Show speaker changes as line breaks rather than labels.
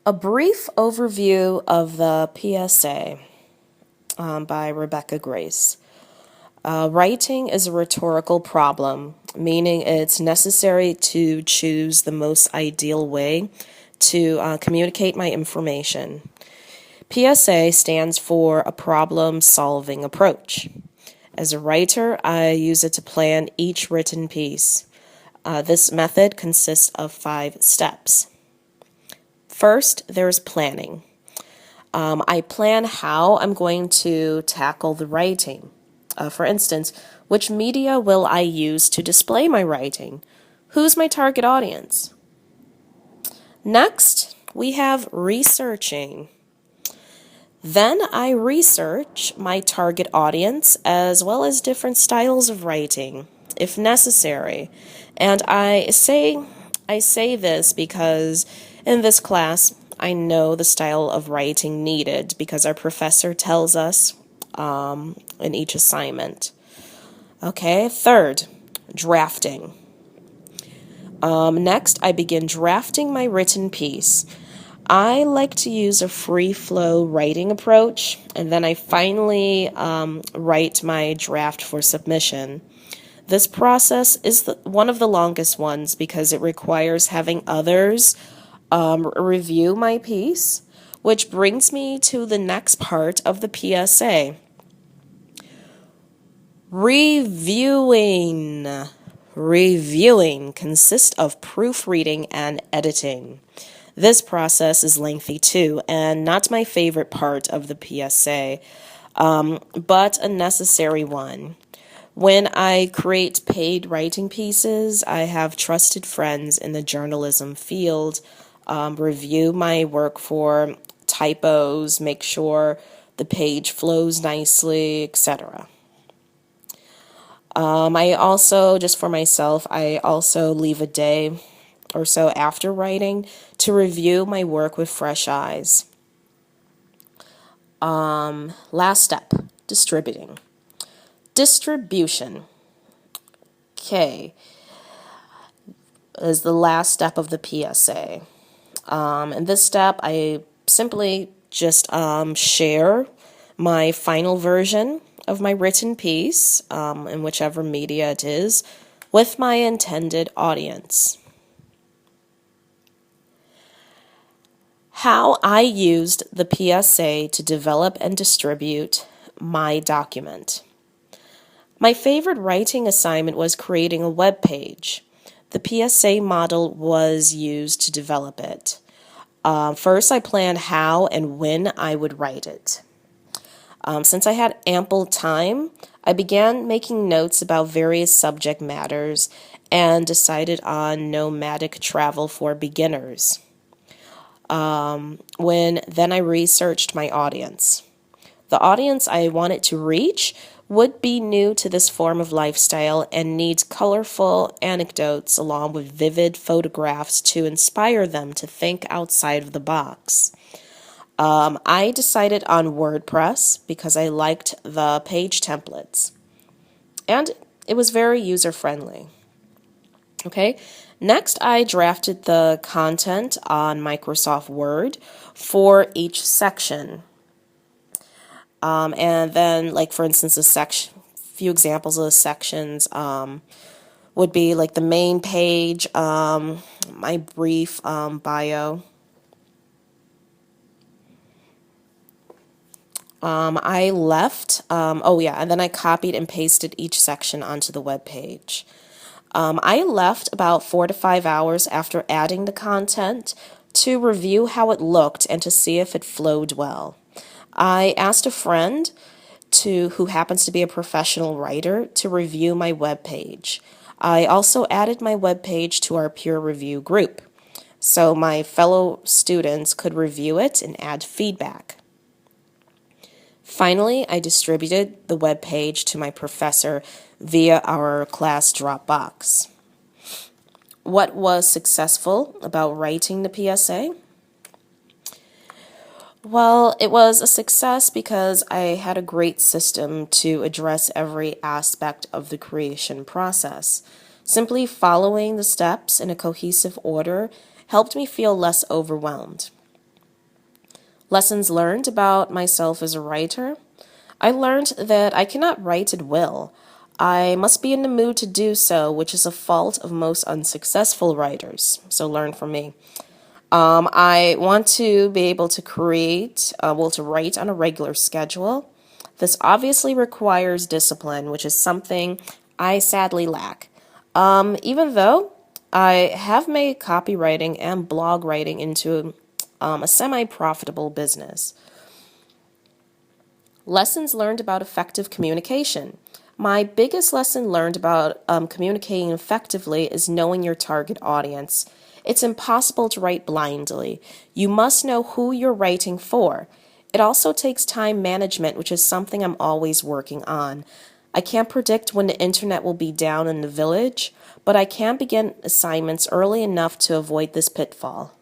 A brief overview of the PSA by Rebecca Grace. Writing is a rhetorical problem, meaning it's necessary to choose the most ideal way to communicate my information. PSA stands for a problem-solving approach. As a writer, I use it to plan each written piece. This method consists of 5 steps. First, there's planning. I plan how I'm going to tackle the writing. For instance, which media will I use to display my writing? Who's my target audience? Next, we have researching. Then I research my target audience as well as different styles of writing, if necessary. And I say this because in this class, I know the style of writing needed because our professor tells us in each assignment. Okay, third, drafting. Next, I begin drafting my written piece. I like to use a free flow writing approach, and then I finally write my draft for submission. This process is one of the longest ones because it requires having others review my piece, which brings me to the next part of the PSA. Reviewing. Reviewing consists of proofreading and editing. This process is lengthy too, and not my favorite part of the PSA, but a necessary one. When I create paid writing pieces, I have trusted friends in the journalism field review my work for typos, make sure the page flows nicely, etc. I also, just for myself, I also leave a day or so after writing to review my work with fresh eyes. Last step, distributing. Distribution. Okay, is the last step of the PSA. In this step, I simply just share my final version of my written piece, in whichever media it is, with my intended audience. How I used the PSA to develop and distribute my document. My favorite writing assignment was creating a web page. The PSA model was used to develop it. First, I planned how and when I would write it. Since I had ample time, I began making notes about various subject matters and decided on nomadic travel for beginners. Then I researched my audience. The audience I wanted to reach would be new to this form of lifestyle and needs colorful anecdotes along with vivid photographs to inspire them to think outside of the box. I decided on WordPress because I liked the page templates, and it was very user-friendly. Okay, next I drafted the content on Microsoft Word for each section. And then, like, for instance, few examples of the sections would be like the main page, my brief bio. I left, and then I copied and pasted each section onto the web page. I left about 4 to 5 hours after adding the content to review how it looked and to see if it flowed well. I asked a friend who happens to be a professional writer to review my web page. I also added my web page to our peer review group, so my fellow students could review it and add feedback. Finally, I distributed the web page to my professor via our class Dropbox. What was successful about writing the PSA? Well, it was a success because I had a great system to address every aspect of the creation process. Simply following the steps in a cohesive order helped me feel less overwhelmed. Lessons learned about myself as a writer. I learned that I cannot write at will. I must be in the mood to do so, which is a fault of most unsuccessful writers. So learn from me. I want to be able to to write on a regular schedule. This obviously requires discipline, which is something I sadly lack. Even though I have made copywriting and blog writing into a semi-profitable business. Lessons learned about effective communication. My biggest lesson learned about communicating effectively is knowing your target audience. It's impossible to write blindly. You must know who you're writing for. It also takes time management, which is something I'm always working on. I can't predict when the internet will be down in the village, but I can begin assignments early enough to avoid this pitfall.